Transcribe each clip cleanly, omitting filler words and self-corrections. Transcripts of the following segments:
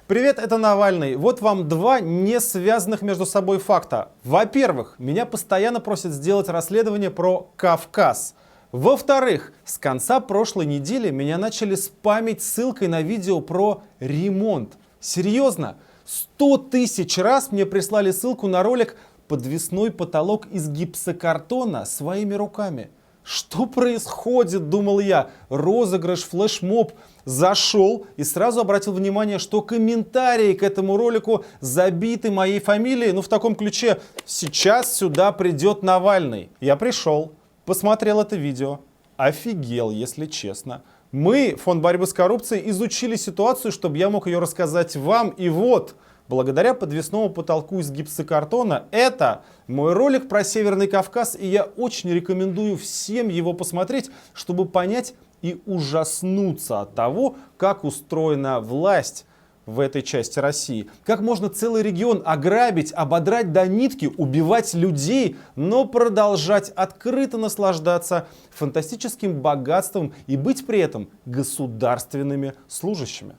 Привет, это Навальный. Вот вам два не связанных между собой факта. Во-первых, меня постоянно просят сделать расследование про Кавказ. Во-вторых, с конца прошлой недели меня начали спамить ссылкой на видео про ремонт. Серьезно, 100 тысяч раз мне прислали ссылку на ролик «Подвесной потолок из гипсокартона своими руками». Что происходит, думал я. Розыгрыш, флешмоб. Зашел и сразу обратил внимание, что комментарии к этому ролику забиты моей фамилией. Ну, в таком ключе: сейчас сюда придет Навальный. Я пришел, посмотрел это видео. Офигел, если честно. Мы, Фонд борьбы с коррупцией, изучили ситуацию, чтобы я мог ее рассказать вам. И вот, благодаря подвесному потолку из гипсокартона, это мой ролик про Северный Кавказ, и я очень рекомендую всем его посмотреть, чтобы понять и ужаснуться от того, как устроена власть в этой части России. Как можно целый регион ограбить, ободрать до нитки, убивать людей, но продолжать открыто наслаждаться фантастическим богатством и быть при этом государственными служащими.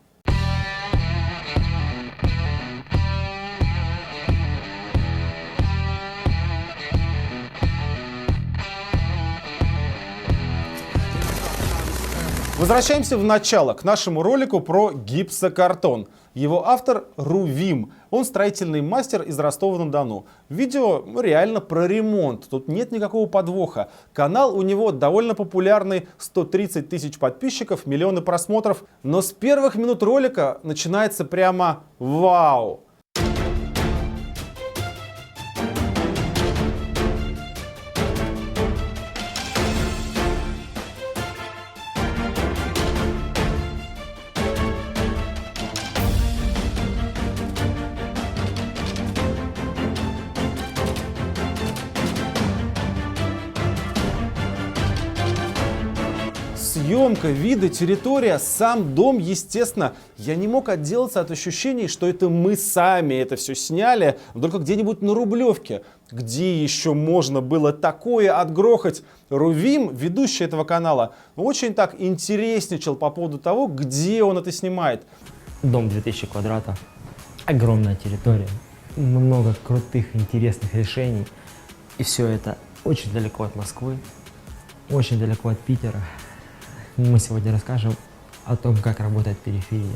Возвращаемся в начало, к нашему ролику про гипсокартон. Его автор Рувим. Он строительный мастер из Ростова-на-Дону. Видео реально про ремонт. Тут нет никакого подвоха. Канал у него довольно популярный. 130 тысяч подписчиков, миллионы просмотров. Но с первых минут ролика начинается прямо вау. Съемка, виды, территория, сам дом, естественно. Я не мог отделаться от ощущений, что это мы сами это все сняли, только где-нибудь на Рублевке. Где еще можно было такое отгрохать? Рувим, ведущий этого канала, очень так интересничал по поводу того, где он это снимает. Дом 2000 квадратов, огромная территория, много крутых, интересных решений. И все это очень далеко от Москвы, очень далеко от Питера. Мы сегодня расскажем о том, как работает периферия.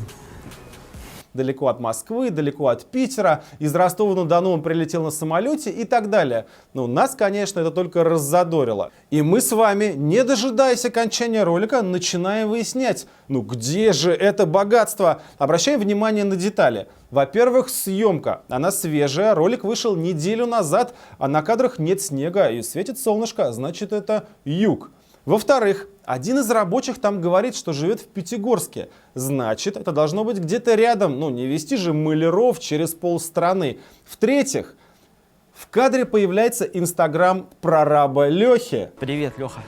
Далеко от Москвы, далеко от Питера, из Ростова-на-Дону он прилетел на самолете и так далее. Но нас, конечно, это только раззадорило. И мы с вами, не дожидаясь окончания ролика, начинаем выяснять, где же это богатство. Обращаем внимание на детали. Во-первых, съемка. Она свежая, ролик вышел неделю назад, а на кадрах нет снега и светит солнышко, значит, это юг. Во-вторых, один из рабочих там говорит, что живет в Пятигорске. Значит, это должно быть где-то рядом. Не везти же маляров через полстраны. В-третьих, в кадре появляется инстаграм прораба Лехи. Привет, Леха.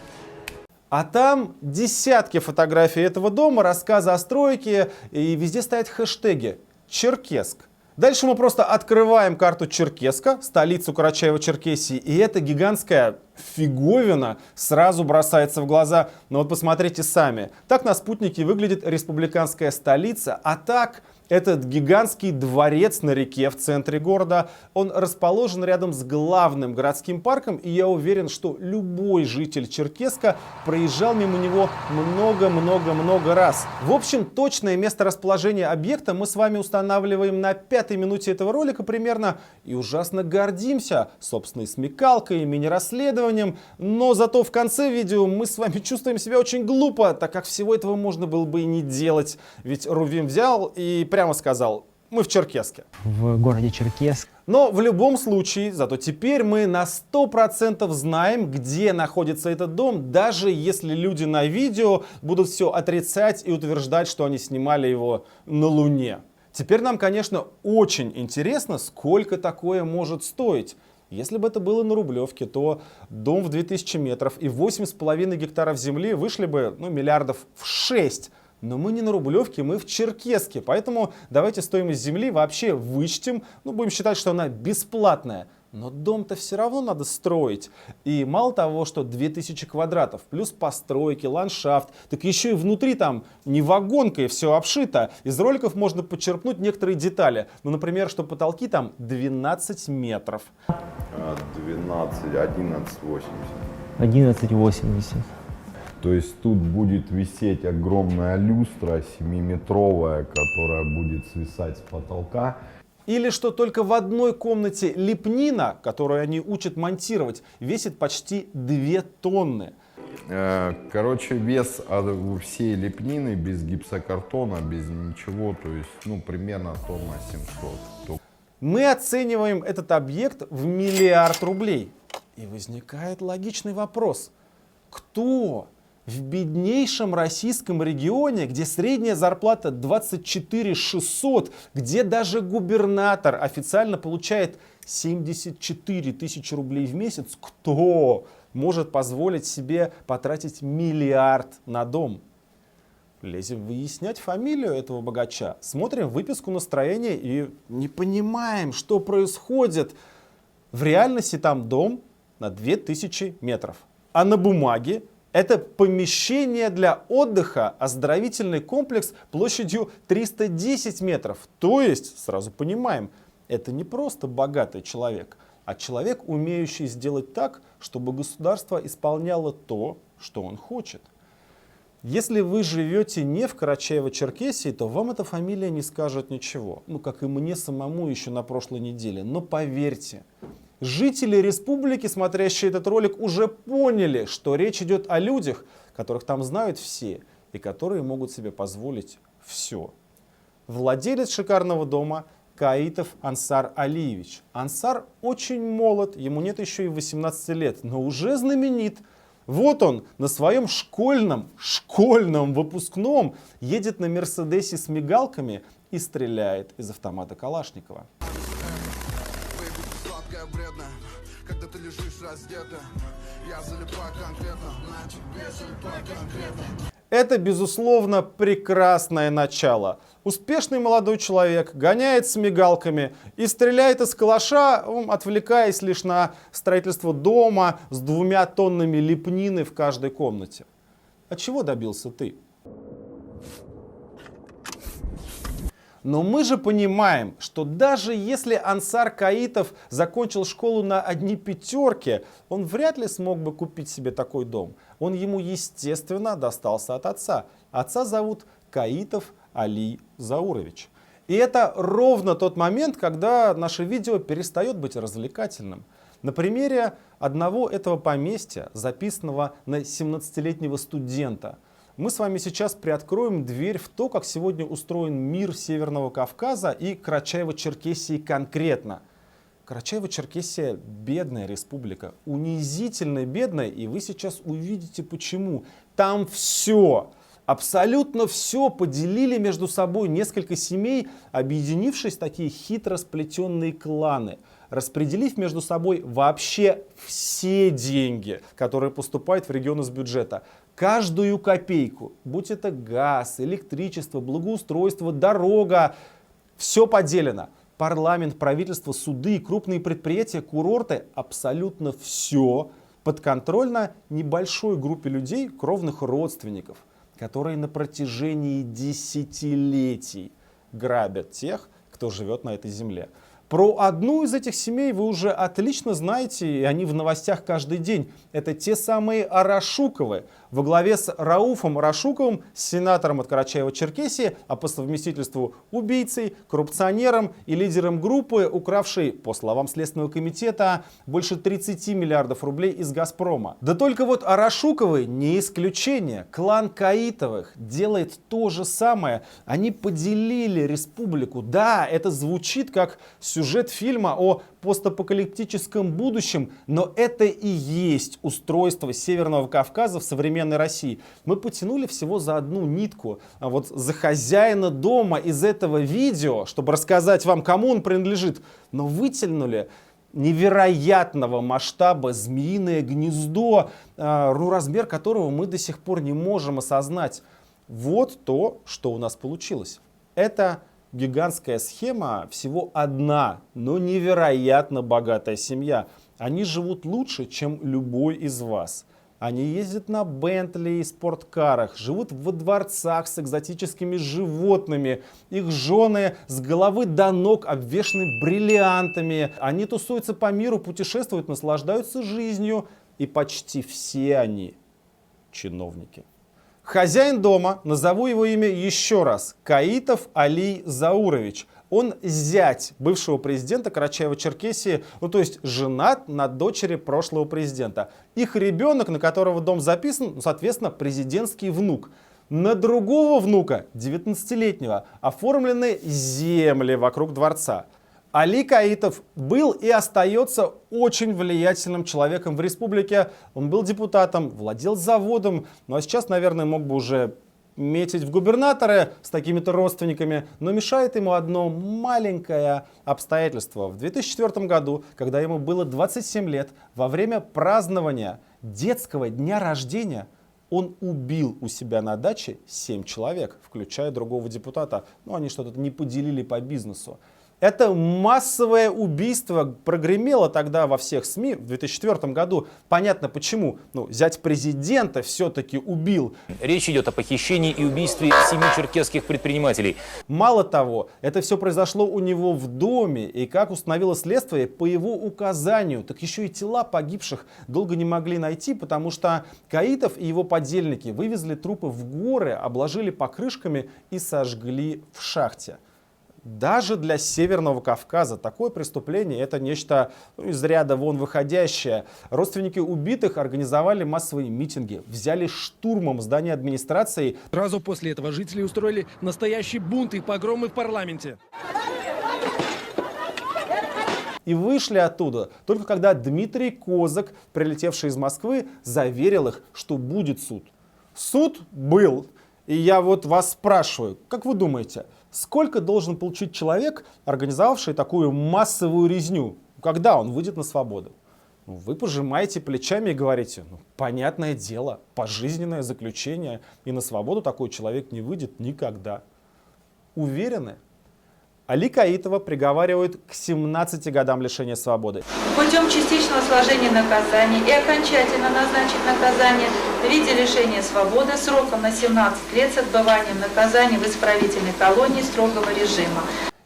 А там десятки фотографий этого дома, рассказы о стройке, и везде стоят хэштеги «Черкесск». Дальше мы просто открываем карту Черкесска, столицу Карачаево-Черкесии, и эта гигантская фиговина сразу бросается в глаза. Но вот посмотрите сами. Так на спутнике выглядит республиканская столица, а так этот гигантский дворец на реке в центре города. Он расположен рядом с главным городским парком, и я уверен, что любой житель Черкесска проезжал мимо него много-много-много раз. В общем, точное месторасположение объекта мы с вами устанавливаем на 5-й минуте этого ролика примерно, и ужасно гордимся собственной смекалкой и мини-расследованием. Но зато в конце видео мы с вами чувствуем себя очень глупо, так как всего этого можно было бы и не делать. Ведь Рувим взял и прямо сказал: мы в Черкесске. В городе Черкесск. Но в любом случае, зато теперь мы на 100% знаем, где находится этот дом, даже если люди на видео будут все отрицать и утверждать, что они снимали его на Луне. Теперь нам, конечно, очень интересно, сколько такое может стоить. Если бы это было на Рублевке, то дом в 2000 метров и 8,5 гектаров земли вышли бы миллиардов в 6. Но мы не на Рублевке, мы в Черкесске. Поэтому давайте стоимость земли вообще вычтем. Будем считать, что она бесплатная. Но дом-то все равно надо строить. И мало того, что 2000 квадратов, плюс постройки, ландшафт, так еще и внутри там не вагонкой все обшито. Из роликов можно подчерпнуть некоторые детали. Ну, например, что потолки там 12 метров. 11,80. 11,80. То есть тут будет висеть огромная люстра 7-метровая, которая будет свисать с потолка. Или что только в одной комнате лепнина, которую они учат монтировать, весит почти 2 тонны. Короче, вес от всей лепнины без гипсокартона, без ничего, то есть, ну, примерно тонна 700. Мы оцениваем этот объект в 1 миллиард рублей. И возникает логичный вопрос. Кто в беднейшем российском регионе, где средняя зарплата 24 600, где даже губернатор официально получает 74 тысячи рублей в месяц, кто может позволить себе потратить 1 миллиард на дом? Лезем выяснять фамилию этого богача, смотрим выписку на строение и не понимаем, что происходит. В реальности там дом на 2000 метров, а на бумаге это помещение для отдыха, оздоровительный комплекс площадью 310 метров. То есть, сразу понимаем, это не просто богатый человек, а человек, умеющий сделать так, чтобы государство исполняло то, что он хочет. Если вы живете не в Карачаево-Черкесии, то вам эта фамилия не скажет ничего. Ну, как и мне самому еще на прошлой неделе. Но поверьте, жители республики, смотрящие этот ролик, уже поняли, что речь идет о людях, которых там знают все и которые могут себе позволить все. Владелец шикарного дома Каитов Ансар Алиевич. Ансар очень молод, ему нет еще и 18 лет, но уже знаменит. Вот он на своем школьном выпускном едет на Мерседесе с мигалками и стреляет из автомата Калашникова. Когда ты лежишь раздетым, я залипаю конкретно, на тебе залипаю конкретно. Это, безусловно, прекрасное начало. Успешный молодой человек гоняет с мигалками и стреляет из калаша, отвлекаясь лишь на строительство дома с 2 тоннами лепнины в каждой комнате. А чего добился ты? Но мы же понимаем, что даже если Ансар Каитов закончил школу на одни пятерки, он вряд ли смог бы купить себе такой дом. Он ему, естественно, достался от отца. Отца зовут Каитов Али Заурович. И это ровно тот момент, когда наше видео перестает быть развлекательным. На примере одного этого поместья, записанного на 17-летнего студента, мы с вами сейчас приоткроем дверь в то, как сегодня устроен мир Северного Кавказа и Карачаево-Черкесии конкретно. Карачаево-Черкесия бедная республика, унизительно бедная, и вы сейчас увидите почему. Там все, абсолютно все поделили между собой несколько семей, объединившись в такие хитро сплетенные кланы, распределив между собой вообще все деньги, которые поступают в регион из бюджета. Каждую копейку, будь это газ, электричество, благоустройство, дорога, все поделено. Парламент, правительство, суды, крупные предприятия, курорты, абсолютно все подконтрольно небольшой группе людей, кровных родственников, которые на протяжении десятилетий грабят тех, кто живет на этой земле. Про одну из этих семей вы уже отлично знаете, и они в новостях каждый день. Это те самые Арашуковы. Во главе с Рауфом Арашуковым, сенатором от Карачаево-Черкесии, а по совместительству убийцей, коррупционером и лидером группы, укравшей, по словам Следственного комитета, больше 30 миллиардов рублей из «Газпрома». Да только вот Арашуковы не исключение. Клан Каитовых делает то же самое. Они поделили республику. Да, это звучит как сюжет фильма о постапокалиптическом будущем, но это и есть устройство Северного Кавказа в современной России. Мы потянули всего за одну нитку. А вот за хозяина дома из этого видео, чтобы рассказать вам, кому он принадлежит, но вытянули невероятного масштаба змеиное гнездо, размер которого мы до сих пор не можем осознать. Вот то, что у нас получилось. Это гигантская схема, всего одна, но невероятно богатая семья. Они живут лучше, чем любой из вас. Они ездят на Бентли и спорткарах, живут во дворцах с экзотическими животными. Их жены с головы до ног обвешаны бриллиантами. Они тусуются по миру, путешествуют, наслаждаются жизнью. И почти все они чиновники. Хозяин дома, назову его имя еще раз, Каитов Алий Заурович. Он зять бывшего президента Карачаево-Черкесии, ну то есть женат на дочери прошлого президента. Их ребенок, на которого дом записан, соответственно, президентский внук. На другого внука, 19-летнего, оформлены земли вокруг дворца. Али Каитов был и остается очень влиятельным человеком в республике. Он был депутатом, владел заводом, ну а сейчас, наверное, мог бы уже метить в губернаторы с такими-то родственниками, но мешает ему одно маленькое обстоятельство. В 2004 году, когда ему было 27 лет, во время празднования детского дня рождения, он убил у себя на даче 7 человек, включая другого депутата. Но они что-то не поделили по бизнесу. Это массовое убийство прогремело тогда во всех СМИ в 2004 году. Понятно почему. Зять президента все-таки убил. Речь идет о похищении и убийстве 7 черкесских предпринимателей. Мало того, это все произошло у него в доме. И как установило следствие, по его указанию. Так еще и тела погибших долго не могли найти, потому что Каитов и его подельники вывезли трупы в горы, обложили покрышками и сожгли в шахте. Даже для Северного Кавказа такое преступление — это нечто из ряда вон выходящее. Родственники убитых организовали массовые митинги, взяли штурмом здание администрации. Сразу после этого жители устроили настоящий бунт и погромы в парламенте. И вышли оттуда только когда Дмитрий Козак, прилетевший из Москвы, заверил их, что будет суд. Суд был. И я вот вас спрашиваю, как вы думаете, сколько должен получить человек, организовавший такую массовую резню, когда он выйдет на свободу? Вы пожимаете плечами и говорите, понятное дело, пожизненное заключение, и на свободу такой человек не выйдет никогда. Уверены? Али Каитова приговаривают к 17 годам лишения свободы. Путем частичного сложения наказаний и окончательно назначить наказание в виде лишения свободы сроком на 17 лет с отбыванием наказания в исправительной колонии строгого режима.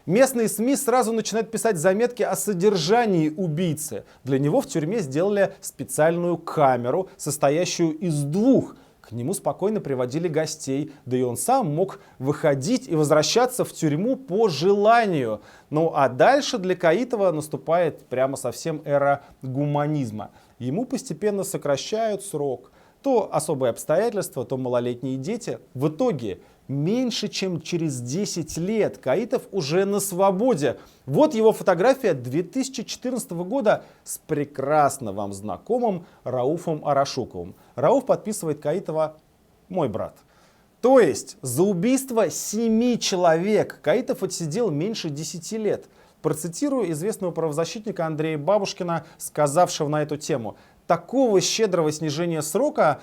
Местные СМИ сразу начинают писать заметки о содержании убийцы. Для него в тюрьме сделали специальную камеру, состоящую из 2. К нему спокойно приводили гостей, да и он сам мог выходить и возвращаться в тюрьму по желанию. Ну а дальше для Каитова наступает прямо совсем эра гуманизма. Ему постепенно сокращают срок. То особые обстоятельства, то малолетние дети. В итоге меньше чем через 10 лет Каитов уже на свободе. Вот его фотография 2014 года с прекрасно вам знакомым Рауфом Арашуковым. Рауф подписывает Каитова «мой брат». То есть за убийство 7 человек Каитов отсидел меньше 10 лет. Процитирую известного правозащитника Андрея Бабушкина, сказавшего на эту тему: «Такого щедрого снижения срока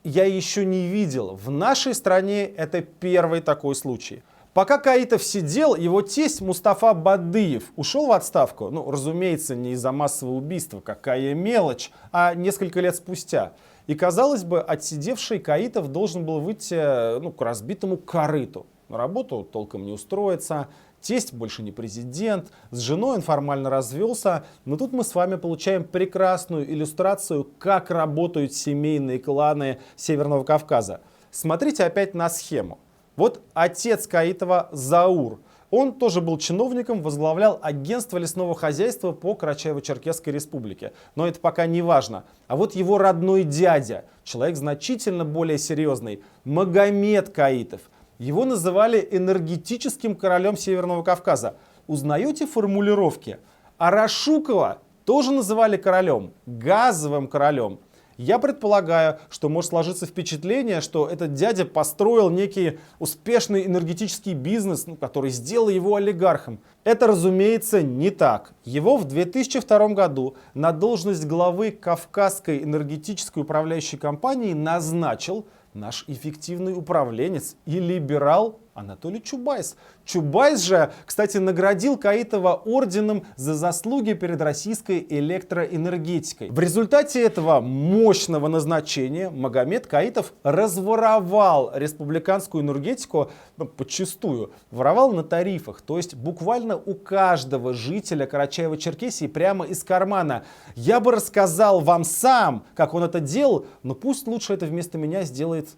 я еще не видел. В нашей стране это первый такой случай». Пока Каитов сидел, его тесть Мустафа Бадыев ушел в отставку. Разумеется, не из-за массового убийства, какая мелочь, а несколько лет спустя. И, казалось бы, отсидевший Каитов должен был выйти к разбитому корыту. На работу толком не устроиться, тесть больше не президент, с женой он формально развелся. Но тут мы с вами получаем прекрасную иллюстрацию, как работают семейные кланы Северного Кавказа. Смотрите опять на схему. Вот отец Каитова Заур. Он тоже был чиновником, возглавлял агентство лесного хозяйства по Карачаево-Черкесской республике. Но это пока не важно. А вот его родной дядя, человек значительно более серьезный, Магомед Каитов. Его называли энергетическим королем Северного Кавказа. Узнаете формулировки? Арашукова тоже называли королем, газовым королем. Я предполагаю, что может сложиться впечатление, что этот дядя построил некий успешный энергетический бизнес, который сделал его олигархом. Это, разумеется, не так. Его в 2002 году на должность главы Кавказской энергетической управляющей компании назначил наш эффективный управленец и либерал Анатолий Чубайс. Чубайс же, кстати, наградил Каитова орденом за заслуги перед российской электроэнергетикой. В результате этого мощного назначения Магомед Каитов разворовал республиканскую энергетику подчистую. Воровал на тарифах, то есть буквально у каждого жителя Карачаево-Черкесии прямо из кармана. Я бы рассказал вам сам, как он это делал, но пусть лучше это вместо меня сделает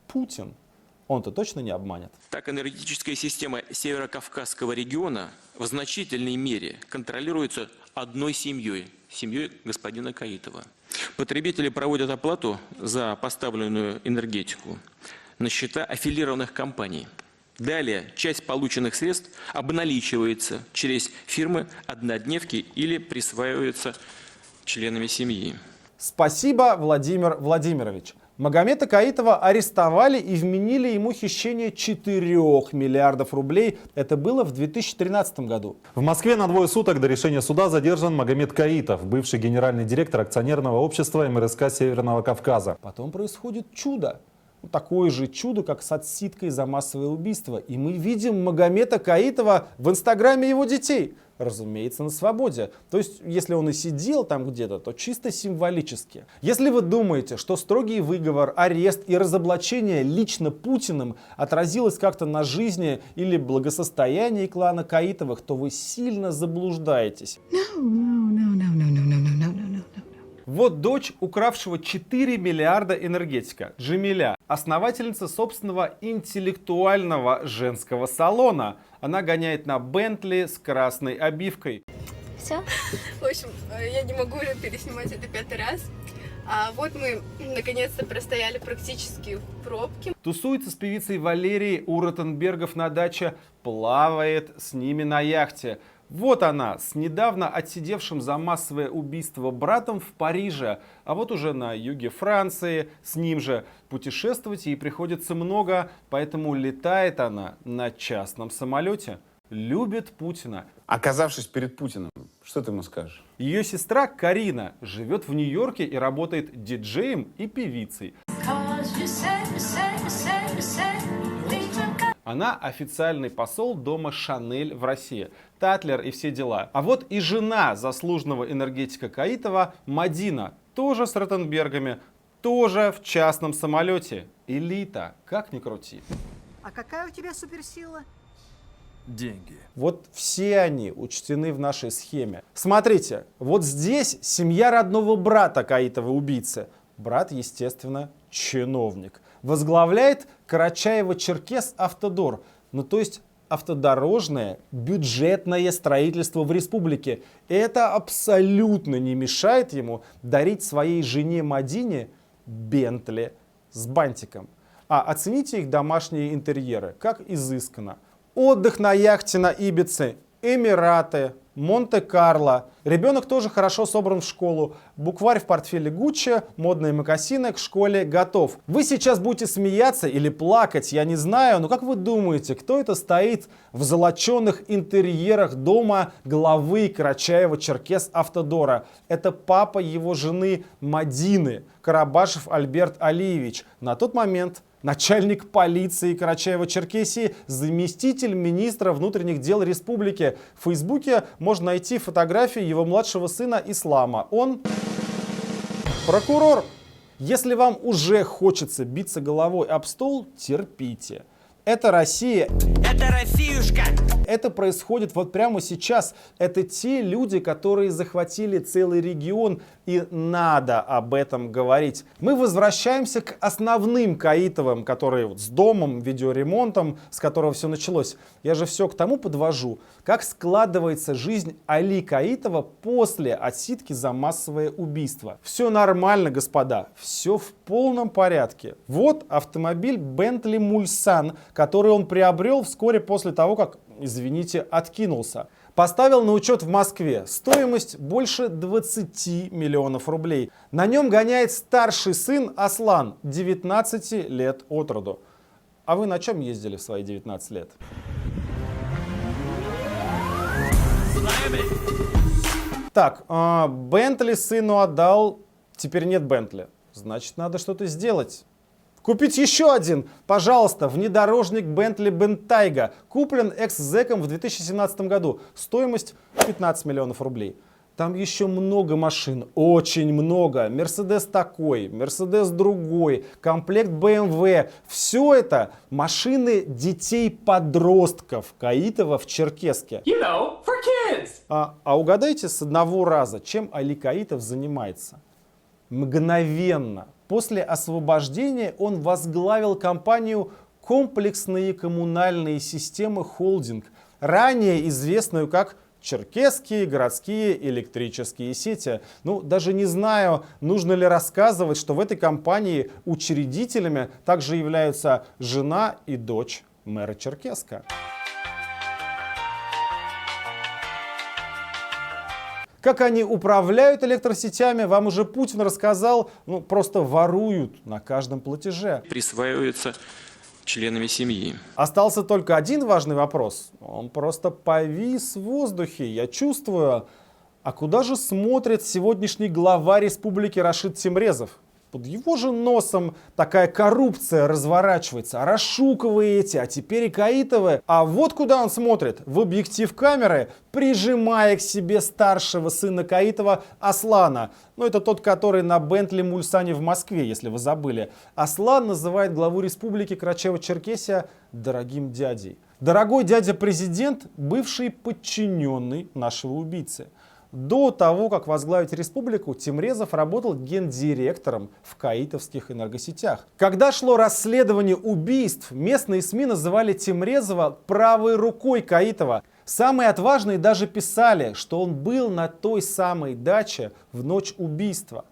Путин. Он-то точно не обманет. Так, энергетическая система Северо-Кавказского региона в значительной мере контролируется одной семьей, семьей господина Каитова. Потребители проводят оплату за поставленную энергетику на счета аффилированных компаний. Далее часть полученных средств обналичивается через фирмы-однодневки или присваивается членами семьи. Спасибо, Владимир Владимирович. Магомеда Каитова арестовали и вменили ему хищение 4 миллиардов рублей. Это было в 2013 году. В Москве на 2 суток до решения суда задержан Магомед Каитов, бывший генеральный директор акционерного общества МРСК Северного Кавказа. Потом происходит чудо. Такое же чудо, как с отсидкой за массовое убийство. И мы видим Магомеда Каитова в инстаграме его детей. Разумеется, на свободе. То есть, если он и сидел там где-то, то чисто символически. Если вы думаете, что строгий выговор, арест и разоблачение лично Путиным отразилось как-то на жизни или благосостоянии клана Каитовых, то вы сильно заблуждаетесь. Вот дочь укравшего 4 миллиарда энергетика, Джамиля, основательница собственного интеллектуального женского салона. Она гоняет на Бентли с красной обивкой. Все? В общем, я не могу уже переснимать это 5-й раз. А вот мы наконец-то простояли практически в пробке. Тусуется с певицей Валерией у Ротенбергов на даче, плавает с ними на яхте. Вот она, с недавно отсидевшим за массовое убийство братом в Париже, а вот уже на юге Франции, с ним же. Путешествовать ей приходится много, поэтому летает она на частном самолете. Любит Путина. Оказавшись перед Путиным, что ты ему скажешь? Ее сестра Карина живет в Нью-Йорке и работает диджеем и певицей. Она официальный посол дома Шанель в России. Татлер и все дела. А вот и жена заслуженного энергетика Каитова Мадина. Тоже с Ротенбергами. Тоже в частном самолете. Элита. Как ни крути. А какая у тебя суперсила? Деньги. Вот все они учтены в нашей схеме. Смотрите, вот здесь семья родного брата Каитова убийцы. Брат, естественно, чиновник. Возглавляет Карачаево-Черкес Автодор. Ну, то есть автодорожное бюджетное строительство в республике. Это абсолютно не мешает ему дарить своей жене Мадине Бентли с бантиком. А оцените их домашние интерьеры, как изысканно. Отдых на яхте на Ибице, Эмираты, Монте-Карло. Ребенок тоже хорошо собран в школу. Букварь в портфеле Гуччи, модные мокасины к школе готов. Вы сейчас будете смеяться или плакать, я не знаю, но как вы думаете, кто это стоит в золоченых интерьерах дома главы Карачаево-Черкес Автодора? Это папа его жены Мадины, Карабашев Альберт Алиевич. На тот момент начальник полиции Карачаево-Черкесии, заместитель министра внутренних дел республики. В Фейсбуке можно найти фотографии его младшего сына Ислама. Он прокурор. Если вам уже хочется биться головой об стол, терпите. Это Россия. Это Россиюшка. Это происходит вот прямо сейчас. Это те люди, которые захватили целый регион, и надо об этом говорить. Мы возвращаемся к основным Каитовым, которые вот с домом, видеоремонтом, с которого все началось. Я же все к тому подвожу, как складывается жизнь Али Каитова после отсидки за массовое убийство. Все нормально, господа, все в полном порядке. Вот автомобиль Bentley Mulsanne, который он приобрел вскоре после того, как, извините, откинулся. Поставил на учет в Москве. Стоимость больше 20 миллионов рублей. На нем гоняет старший сын Аслан, 19 лет от роду. А вы на чем ездили в свои 19 лет? Так, Бентли сыну отдал, теперь нет Бентли. Значит, надо что-то сделать. Купить еще один? Пожалуйста, внедорожник Bentley Bentayga. Куплен экс-зэком в 2017 году. Стоимость 15 миллионов рублей. Там еще много машин, очень много. Мерседес такой, Мерседес другой, комплект BMW. Все это машины детей-подростков Каитова в Черкесске. А угадайте с одного раза, чем Али Каитов занимается? Мгновенно. После освобождения он возглавил компанию «Комплексные коммунальные системы холдинг», ранее известную как Черкесские городские электрические сети. Ну, даже не знаю, нужно ли рассказывать, что в этой компании учредителями также являются жена и дочь мэра Черкесска. Как они управляют электросетями, вам уже Путин рассказал, ну, просто воруют на каждом платеже. Присваиваются членами семьи. Остался только один важный вопрос. Он просто повис в воздухе. Я чувствую, а куда же смотрит сегодняшний глава республики Рашид Тимрезов? Под его же носом такая коррупция разворачивается. Расшуковые а теперь и Каитовы. А вот куда он смотрит. В объектив камеры, прижимая к себе старшего сына Каитова Аслана. Ну, это тот, который на Бентли Мульсане в Москве, если вы забыли. Аслан называет главу республики Карачаево-Черкесия дорогим дядей. Дорогой дядя-президент, бывший подчиненный нашего убийцы. До того, как возглавить республику, Тимрезов работал гендиректором в каитовских энергосетях. Когда шло расследование убийств, местные СМИ называли Тимрезова правой рукой Каитова. Самые отважные даже писали, что он был на той самой даче в ночь убийства.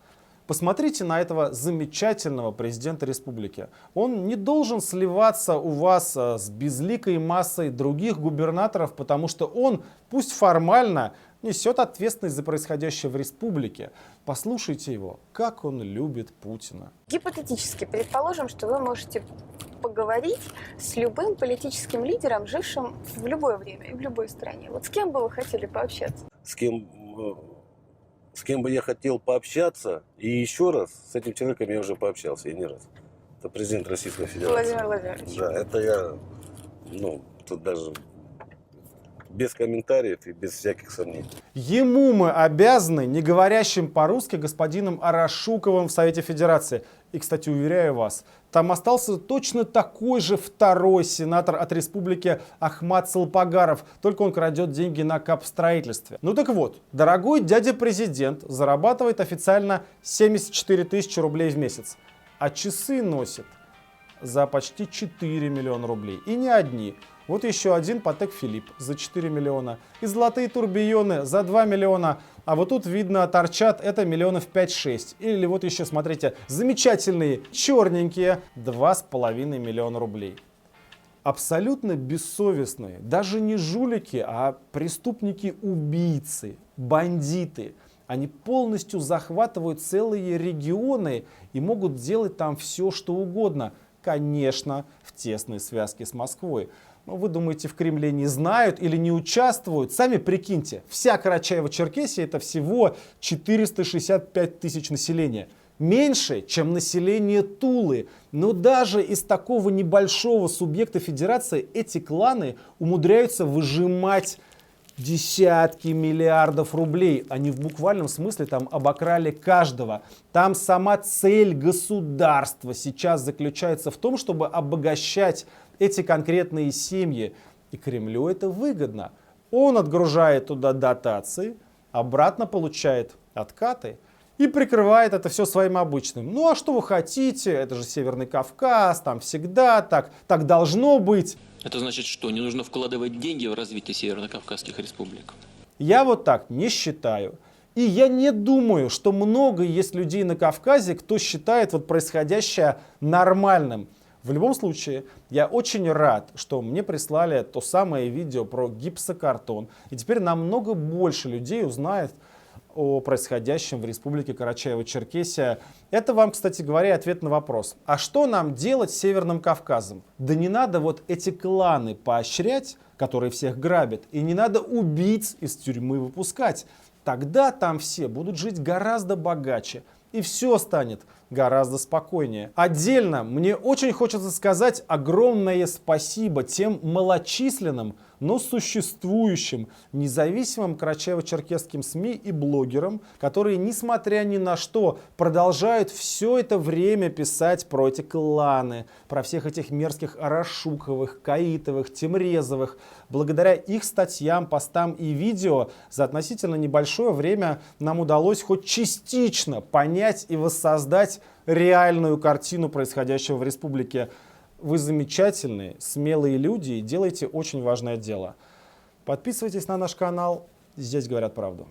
Посмотрите на этого замечательного президента республики. Он не должен сливаться у вас с безликой массой других губернаторов, потому что он, пусть формально, несет ответственность за происходящее в республике. Послушайте его, как он любит Путина. Гипотетически предположим, что вы можете поговорить с любым политическим лидером, жившим в любое время и в любой стране. Вот с кем бы вы хотели пообщаться? С кем бы я хотел пообщаться, и еще раз, с этим человеком я уже пообщался, и не раз. Это президент Российской Федерации. Владимир Владимирович. Да, это я, тут даже без комментариев и без всяких сомнений. Ему мы обязаны не говорящим по-русски господином Арашуковым в Совете Федерации. И, кстати, уверяю вас, там остался точно такой же второй сенатор от республики Ахмат Салпагаров, только он крадет деньги на капстроительстве. Ну так вот, дорогой дядя-президент зарабатывает официально 74 тысячи рублей в месяц, а часы носит за почти 4 миллиона рублей. И не одни. Вот еще один Патек Филипп за 4 миллиона. И золотые турбионы за 2 миллиона. А вот тут видно торчат это миллионов 5-6. Или вот еще, смотрите, замечательные черненькие 2,5 миллиона рублей. Абсолютно бессовестные. Даже не жулики, а преступники-убийцы, бандиты. Они полностью захватывают целые регионы и могут делать там все, что угодно. Конечно, в тесной связке с Москвой. Но вы думаете, в Кремле не знают или не участвуют? Сами прикиньте, вся Карачаево-Черкесия это всего 465 тысяч населения. Меньше, чем население Тулы. Но даже из такого небольшого субъекта федерации эти кланы умудряются выжимать десятки миллиардов рублей. Они в буквальном смысле там обокрали каждого. Там сама цель государства сейчас заключается в том, чтобы обогащать эти конкретные семьи. И Кремлю это выгодно. Он отгружает туда дотации, обратно получает откаты и прикрывает это все своим обычным. Ну а что вы хотите? Это же Северный Кавказ, там всегда так должно быть. Это значит что? Не нужно вкладывать деньги в развитие северно-кавказских республик? Я вот так не считаю. И я не думаю, что много есть людей на Кавказе, кто считает вот происходящее нормальным. В любом случае, я очень рад, что мне прислали то самое видео про гипсокартон. И теперь намного больше людей узнает о происходящем в республике Карачаево-Черкесия. Это вам, кстати говоря, ответ на вопрос. А что нам делать с Северным Кавказом? Да не надо вот эти кланы поощрять, которые всех грабят. И не надо убийц из тюрьмы выпускать. Тогда там все будут жить гораздо богаче. и все станет гораздо спокойнее. Отдельно мне очень хочется сказать огромное спасибо тем малочисленным, но существующим независимым карачаево-черкесским СМИ и блогерам, которые, несмотря ни на что, продолжают все это время писать про эти кланы, про всех этих мерзких Арашуковых, Каитовых, Темрезовых. Благодаря их статьям, постам и видео за относительно небольшое время нам удалось хоть частично понять и воссоздать реальную картину происходящего в республике. Вы замечательные, смелые люди и делаете очень важное дело. Подписывайтесь на наш канал. Здесь говорят правду.